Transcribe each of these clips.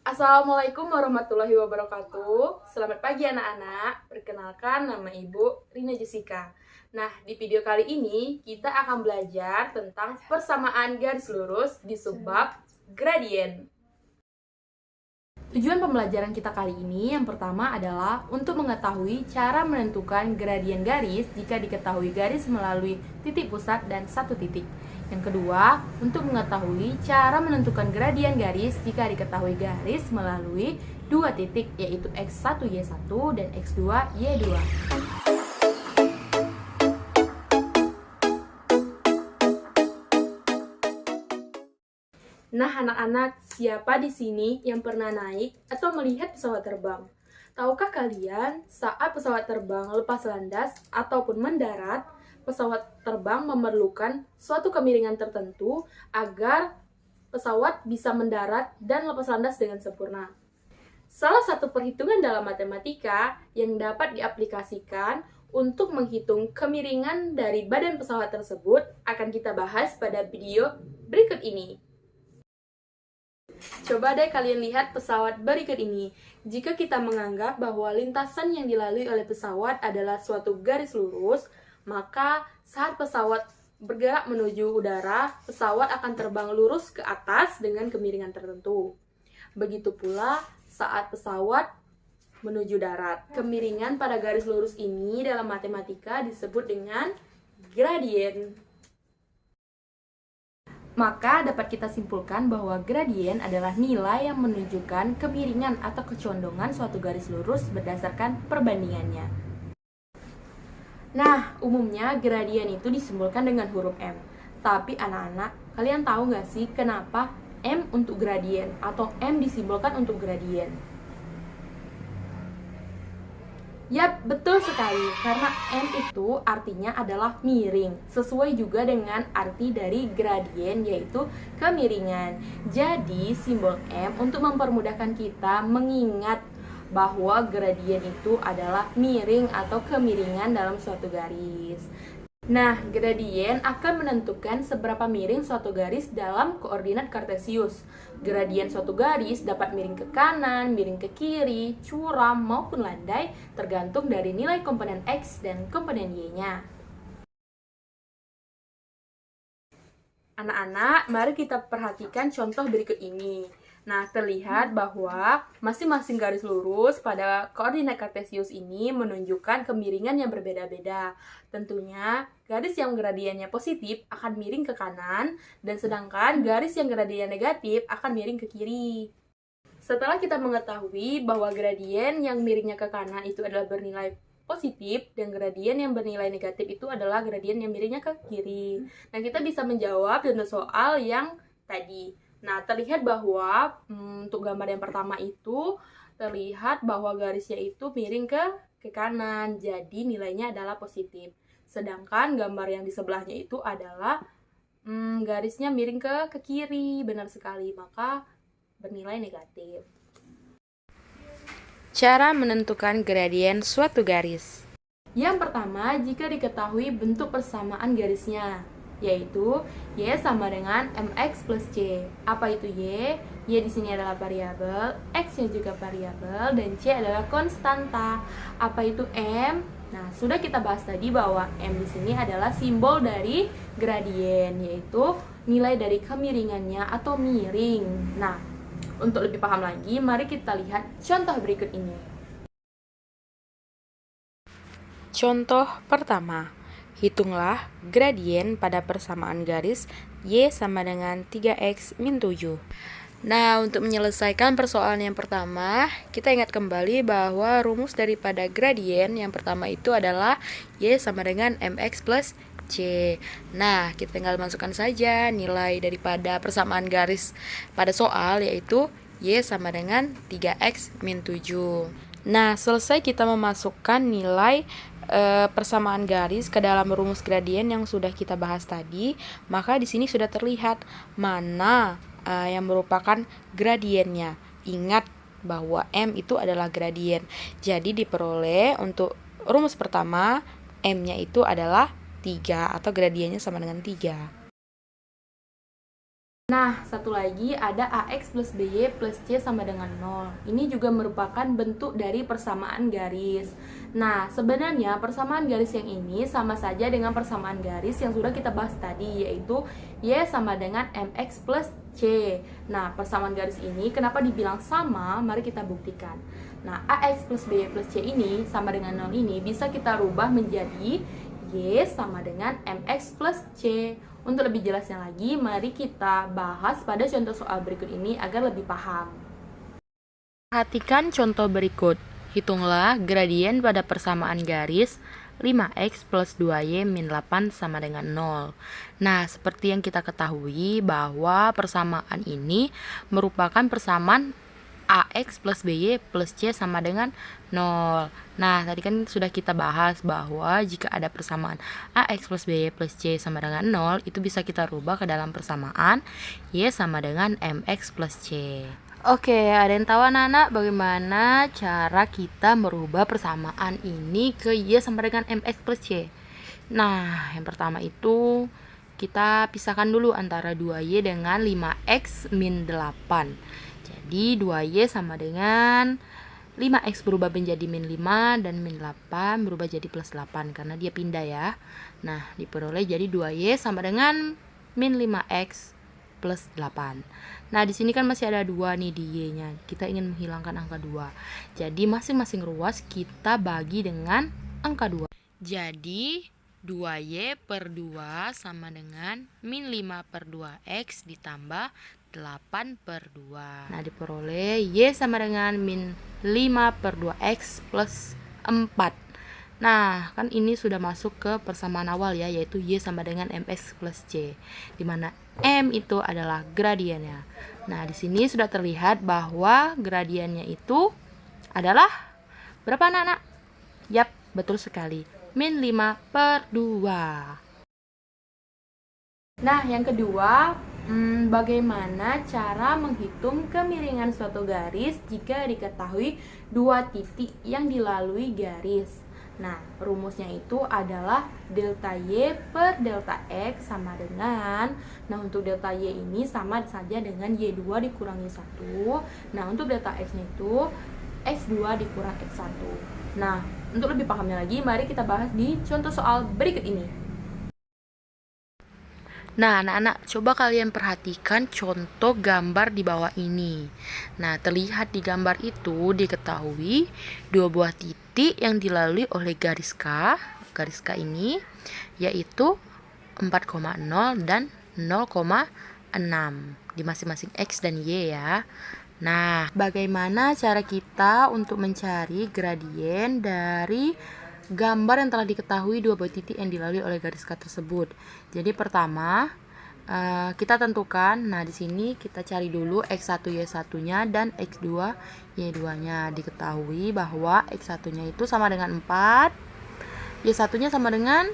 Assalamualaikum warahmatullahi wabarakatuh. Selamat pagi anak-anak. Perkenalkan, nama Ibu Rina Jessica. Nah, di video kali ini kita akan belajar tentang persamaan garis lurus di subbab gradien. Tujuan pembelajaran kita kali ini yang pertama adalah untuk mengetahui cara menentukan gradien garis jika diketahui garis melalui titik pusat dan satu titik. Yang kedua, untuk mengetahui cara menentukan gradien garis jika diketahui garis melalui dua titik, yaitu x1y1 dan x2y2. Nah, anak-anak, siapa di sini yang pernah naik atau melihat pesawat terbang? Tahukah kalian, saat pesawat terbang lepas landas ataupun mendarat, pesawat terbang memerlukan suatu kemiringan tertentu agar pesawat bisa mendarat dan lepas landas dengan sempurna. Salah satu perhitungan dalam matematika yang dapat diaplikasikan untuk menghitung kemiringan dari badan pesawat tersebut akan kita bahas pada video berikut ini. Coba deh kalian lihat pesawat berikut ini. Jika kita menganggap bahwa lintasan yang dilalui oleh pesawat adalah suatu garis lurus, maka saat pesawat bergerak menuju udara, pesawat akan terbang lurus ke atas dengan kemiringan tertentu. Begitu pula saat pesawat menuju darat. Kemiringan pada garis lurus ini dalam matematika disebut dengan gradien. Maka dapat kita simpulkan bahwa gradien adalah nilai yang menunjukkan kemiringan atau kecondongan suatu garis lurus berdasarkan perbandingannya. Nah, umumnya gradien itu disimbolkan dengan huruf M. Tapi anak-anak, kalian tahu nggak sih kenapa M untuk gradien atau M disimbolkan untuk gradien? Yap, betul sekali, karena M itu artinya adalah miring, sesuai juga dengan arti dari gradien yaitu kemiringan. Jadi, simbol M untuk mempermudahkan kita mengingat bahwa gradien itu adalah miring atau kemiringan dalam suatu garis. Nah, gradien akan menentukan seberapa miring suatu garis dalam koordinat kartesius. Gradien suatu garis dapat miring ke kanan, miring ke kiri, curam, maupun landai, tergantung dari nilai komponen X dan komponen Y-nya. Anak-anak, mari kita perhatikan contoh berikut ini. Nah, terlihat bahwa masing-masing garis lurus pada koordinat kartesius ini menunjukkan kemiringan yang berbeda-beda. Tentunya, garis yang gradiennya positif akan miring ke kanan, dan sedangkan garis yang gradien negatif akan miring ke kiri. Setelah kita mengetahui bahwa gradien yang miringnya ke kanan itu adalah bernilai positif dan gradien yang bernilai negatif itu adalah gradien yang miringnya ke kiri. Nah, kita bisa menjawab contoh soal yang tadi. Nah, terlihat bahwa untuk gambar yang pertama itu terlihat bahwa garisnya itu miring ke kanan, jadi nilainya adalah positif. Sedangkan gambar yang di sebelahnya itu adalah garisnya miring ke kiri, benar sekali, maka bernilai negatif. Cara menentukan gradien suatu garis. Yang pertama, jika diketahui bentuk persamaan garisnya, yaitu Y sama dengan MX plus C. Apa itu Y? Y di sini adalah variabel, X-nya juga variabel, dan C adalah konstanta. Apa itu M? Nah, sudah kita bahas tadi bahwa M di sini adalah simbol dari gradien, yaitu nilai dari kemiringannya atau miring. Nah, untuk lebih paham lagi, mari kita lihat contoh berikut ini. Contoh pertama, hitunglah gradien pada persamaan garis Y sama dengan 3X min 7. Nah, untuk menyelesaikan persoalan yang pertama, kita ingat kembali bahwa rumus daripada gradien yang pertama itu adalah Y sama dengan MX plus C. Nah, kita tinggal masukkan saja nilai daripada persamaan garis pada soal, yaitu Y sama dengan 3X min 7. Nah, selesai kita memasukkan nilai persamaan garis ke dalam rumus gradien yang sudah kita bahas tadi, maka di sini sudah terlihat mana yang merupakan gradiennya. Ingat bahwa M itu adalah gradien. Jadi diperoleh untuk rumus pertama M-nya itu adalah 3 atau gradiennya sama dengan 3. Nah, satu lagi ada AX plus BY plus C sama dengan 0. Ini juga merupakan bentuk dari persamaan garis. Nah, sebenarnya persamaan garis yang ini sama saja dengan persamaan garis yang sudah kita bahas tadi, yaitu Y sama dengan MX plus C. Nah, persamaan garis ini kenapa dibilang sama? Mari kita buktikan. Nah, AX plus BY plus C ini sama dengan 0 ini bisa kita rubah menjadi Y sama dengan MX plus C. Untuk lebih jelasnya lagi, mari kita bahas pada contoh soal berikut ini agar lebih paham. Perhatikan contoh berikut. Hitunglah gradien pada persamaan garis 5x plus 2y min 8 sama dengan 0. Nah, seperti yang kita ketahui bahwa persamaan ini merupakan persamaan AX plus BY plus C sama dengan 0. Nah, tadi kan sudah kita bahas bahwa jika ada persamaan AX plus BY plus C sama dengan 0, itu bisa kita rubah ke dalam persamaan Y sama dengan MX plus C. Oke, ada yang tahu anak-anak bagaimana cara kita merubah persamaan ini ke Y sama dengan MX plus C? Nah, yang pertama itu kita pisahkan dulu antara 2Y dengan 5X min 8. Jadi 2Y sama dengan 5X berubah menjadi min 5 dan min 8 berubah jadi plus 8 karena dia pindah ya. Nah, diperoleh jadi 2Y sama dengan min 5X plus 8. Nah, di sini kan masih ada 2 nih di Y-nya. Kita ingin menghilangkan angka 2. Jadi masing-masing ruas kita bagi dengan angka 2. Jadi 2Y per 2 sama dengan min 5 per 2X ditambah 8 per 2. Nah, diperoleh Y sama dengan min 5 per 2X plus 4. Nah, kan ini sudah masuk ke persamaan awal ya, yaitu Y sama dengan MX plus C, dimana M itu adalah gradiennya. Nah, di sini sudah terlihat bahwa gradiennya itu adalah berapa anak-anak? Yap, betul sekali, min 5 per 2. Nah, yang kedua, bagaimana cara menghitung kemiringan suatu garis jika diketahui dua titik yang dilalui garis? Nah, rumusnya itu adalah delta Y per delta X sama dengan, nah untuk delta Y ini sama saja dengan Y2 dikurangi 1. Nah, untuk delta X-nya itu X2 dikurang X1. Nah, untuk lebih pahamnya lagi, mari kita bahas di contoh soal berikut ini. Nah, anak-anak, coba kalian perhatikan contoh gambar di bawah ini. Nah, terlihat di gambar itu diketahui dua buah titik yang dilalui oleh garis K ini, yaitu 4,0 dan 0,6 di masing-masing X dan Y ya. Nah, bagaimana cara kita untuk mencari gradien dari gambar yang telah diketahui dua buah titik yang dilalui oleh garis K tersebut? Jadi pertama kita tentukan, nah di sini kita cari dulu X1 Y1-nya dan X2 Y2-nya. Diketahui bahwa X1-nya itu sama dengan 4, Y1-nya sama dengan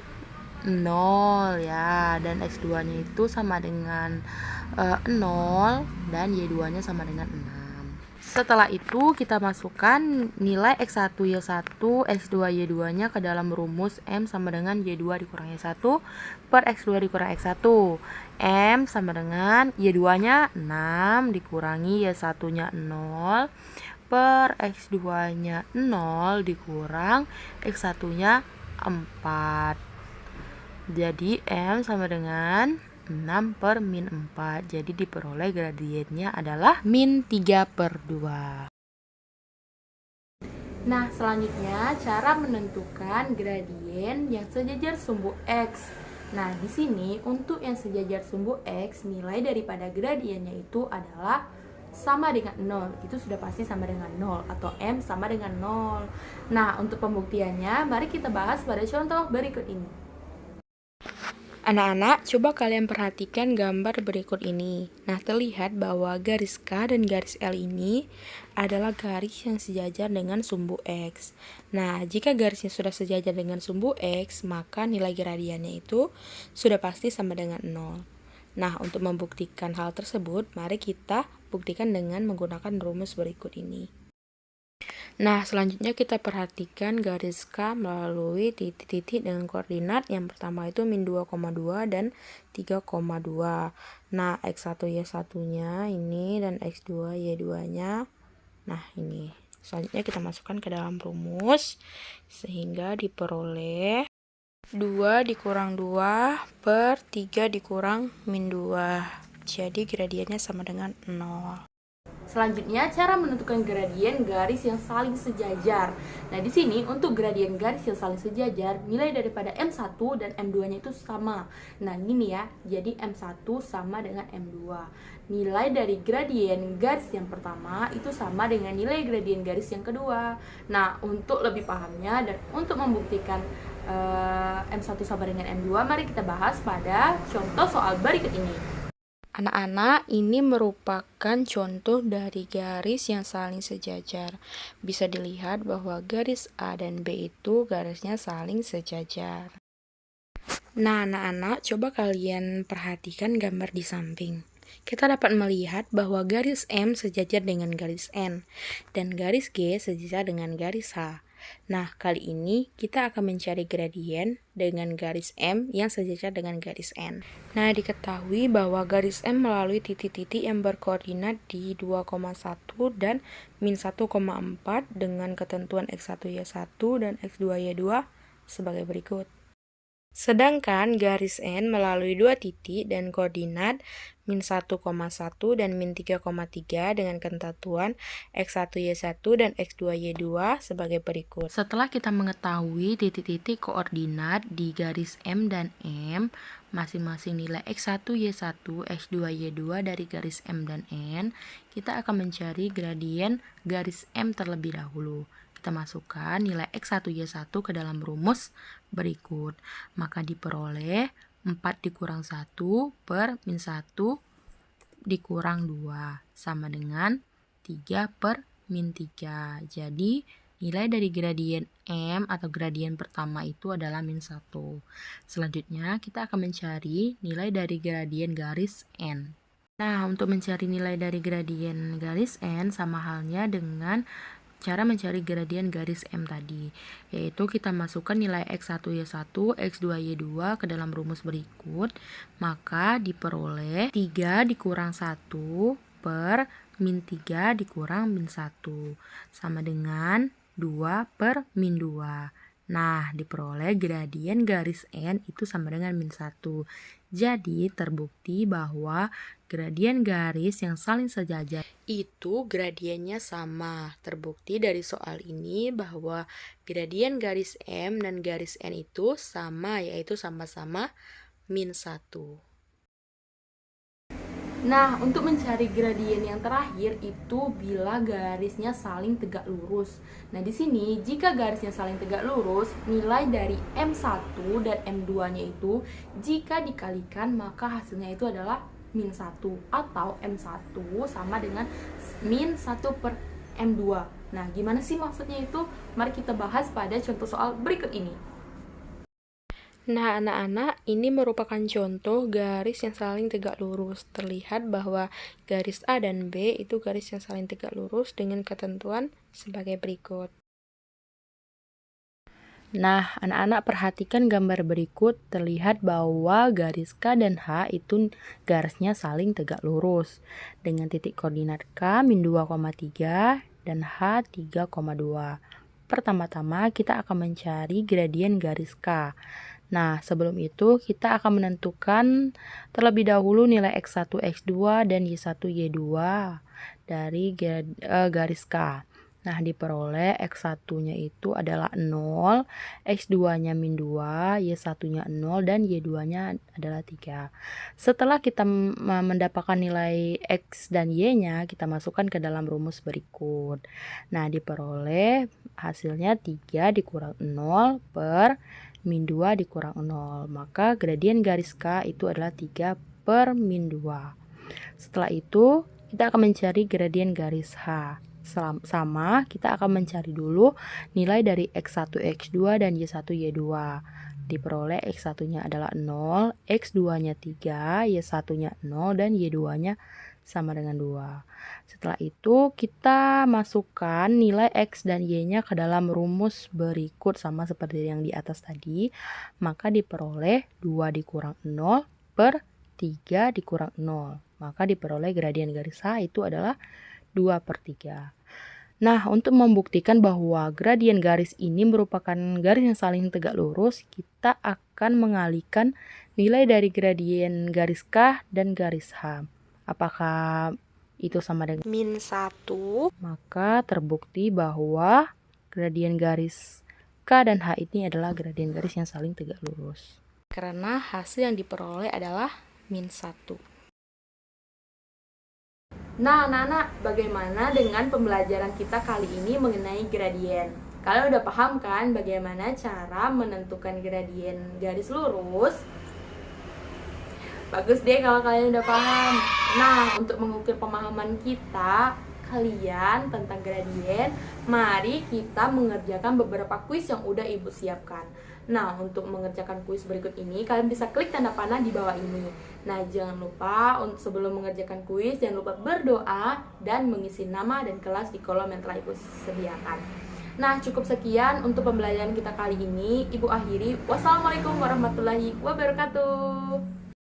0 ya, dan X2-nya itu sama dengan 0 dan Y2-nya sama dengan 6. Setelah itu kita masukkan nilai X1 Y1, X2 Y2-nya ke dalam rumus M sama dengan Y2 dikurangi 1 per X2 dikurangi X1. M sama dengan Y2-nya 6 dikurangi Y1-nya 0 per X2-nya 0 dikurang X1-nya 4. Jadi M sama dengan 6 per min 4. Jadi diperoleh gradiennya adalah min 3 per 2. Nah, selanjutnya cara menentukan gradien yang sejajar sumbu X. Nah, di sini untuk yang sejajar sumbu X, nilai daripada gradiennya itu adalah sama dengan 0. Itu sudah pasti sama dengan 0 atau M sama dengan 0. Nah, untuk pembuktiannya mari kita bahas pada contoh berikut ini. Anak-anak, coba kalian perhatikan gambar berikut ini. Nah, terlihat bahwa garis K dan garis L ini adalah garis yang sejajar dengan sumbu X. Nah, jika garisnya sudah sejajar dengan sumbu X, maka nilai gradiennya itu sudah pasti sama dengan 0. Nah, untuk membuktikan hal tersebut, mari kita buktikan dengan menggunakan rumus berikut ini. Nah, selanjutnya kita perhatikan garis K melalui titik-titik dengan koordinat. Yang pertama itu min 2,2 dan 3,2. Nah, X1 Y1-nya ini dan X2 Y2-nya. Nah, ini. Selanjutnya kita masukkan ke dalam rumus sehingga diperoleh 2 dikurang 2 per 3 dikurang min 2. Jadi gradiennya sama dengan 0. Selanjutnya, cara menentukan gradien garis yang saling sejajar. Nah, di sini untuk gradien garis yang saling sejajar, nilai daripada M1 dan M2-nya itu sama. Nah, gini ya, jadi M1 sama dengan M2. Nilai dari gradien garis yang pertama itu sama dengan nilai gradien garis yang kedua. Nah, untuk lebih pahamnya dan untuk membuktikan M1 sama dengan M2, mari kita bahas pada contoh soal berikut ini. Anak-anak, ini merupakan contoh dari garis yang saling sejajar. Bisa dilihat bahwa garis A dan B itu garisnya saling sejajar. Nah, anak-anak, coba kalian perhatikan gambar di samping. Kita dapat melihat bahwa garis M sejajar dengan garis N, dan garis G sejajar dengan garis H. Nah, kali ini kita akan mencari gradien dengan garis M yang sejajar dengan garis N. Nah, diketahui bahwa garis M melalui titik-titik yang berkoordinat di 2,1 dan min 1,4 dengan ketentuan X1 Y1 dan X2 Y2 sebagai berikut. Sedangkan garis N melalui dua titik dan koordinat min 1,1 dan min 3,3 dengan ketentuan X1 Y1 dan X2 Y2 sebagai berikut. Setelah kita mengetahui titik-titik koordinat di garis M dan M, masing-masing nilai X1 Y1, X2 Y2 dari garis M dan N, kita akan mencari gradien garis M terlebih dahulu. Kita masukkan nilai X1 Y1 ke dalam rumus berikut. Maka diperoleh 4 dikurang 1 per min 1 dikurang 2 sama dengan 3 per min 3. Jadi nilai dari gradien M atau gradien pertama itu adalah min 1. Selanjutnya kita akan mencari nilai dari gradien garis N. Nah, untuk mencari nilai dari gradien garis N sama halnya dengan cara mencari gradien garis M tadi, yaitu kita masukkan nilai X1 Y1, X2 Y2 ke dalam rumus berikut, maka diperoleh 3 dikurang 1 per min 3 dikurang min 1 sama dengan 2 per min 2. Nah, diperoleh gradien garis N itu sama dengan min 1. Jadi, terbukti bahwa gradien garis yang saling sejajar itu gradiennya sama. Terbukti dari soal ini bahwa gradien garis M dan garis N itu sama, yaitu sama-sama min 1. Nah, untuk mencari gradien yang terakhir itu bila garisnya saling tegak lurus. Nah, di sini jika garisnya saling tegak lurus, nilai dari M1 dan M2-nya itu jika dikalikan maka hasilnya itu adalah min 1 atau M1 sama dengan min 1 per M2. Nah, gimana sih maksudnya itu? Mari kita bahas pada contoh soal berikut ini. Nah, anak-anak, ini merupakan contoh garis yang saling tegak lurus. Terlihat bahwa garis A dan B itu garis yang saling tegak lurus dengan ketentuan sebagai berikut. Nah, anak-anak perhatikan gambar berikut. Terlihat bahwa garis K dan H itu garisnya saling tegak lurus dengan titik koordinat K min 2,3 dan H 3,2. Pertama-tama kita akan mencari gradien garis K. Nah, sebelum itu kita akan menentukan terlebih dahulu nilai X1, X2, dan Y1, Y2 dari garis K. Nah, diperoleh X1-nya itu adalah 0, X2-nya min 2, Y1-nya 0, dan Y2-nya adalah 3. Setelah kita mendapatkan nilai X dan Y-nya, kita masukkan ke dalam rumus berikut. Nah, diperoleh hasilnya 3 dikurang 0 per min 2 dikurang 0. Maka gradien garis K itu adalah 3 per min 2. Setelah itu, kita akan mencari gradien garis H. Sama, kita akan mencari dulu nilai dari X1, X2, dan Y1, Y2. Diperoleh X1-nya adalah 0, X2-nya 3, Y1-nya 0, dan Y2-nya sama dengan 2. Setelah itu kita masukkan nilai X dan Y-nya ke dalam rumus berikut sama seperti yang di atas tadi. Maka diperoleh 2 dikurang 0 per 3 dikurang 0. Maka diperoleh gradien garis H itu adalah 2 per 3. Nah, untuk membuktikan bahwa gradien garis ini merupakan garis yang saling tegak lurus, kita akan mengalihkan nilai dari gradien garis K dan garis H. Apakah itu sama dengan min 1? Maka terbukti bahwa gradien garis K dan H ini adalah gradien garis yang saling tegak lurus. Karena hasil yang diperoleh adalah min 1. Nah, anak-anak, bagaimana dengan pembelajaran kita kali ini mengenai gradien? Kalian udah paham kan bagaimana cara menentukan gradien garis lurus? Bagus deh kalau kalian udah paham. Nah, untuk mengukir pemahaman kita kalian tentang gradien, mari kita mengerjakan beberapa kuis yang udah Ibu siapkan. Nah, untuk mengerjakan kuis berikut ini, kalian bisa klik tanda panah di bawah ini. Nah, jangan lupa sebelum mengerjakan kuis, jangan lupa berdoa dan mengisi nama dan kelas di kolom yang telah Ibu sediakan. Nah, cukup sekian untuk pembelajaran kita kali ini. Ibu akhiri. Wassalamualaikum warahmatullahi wabarakatuh.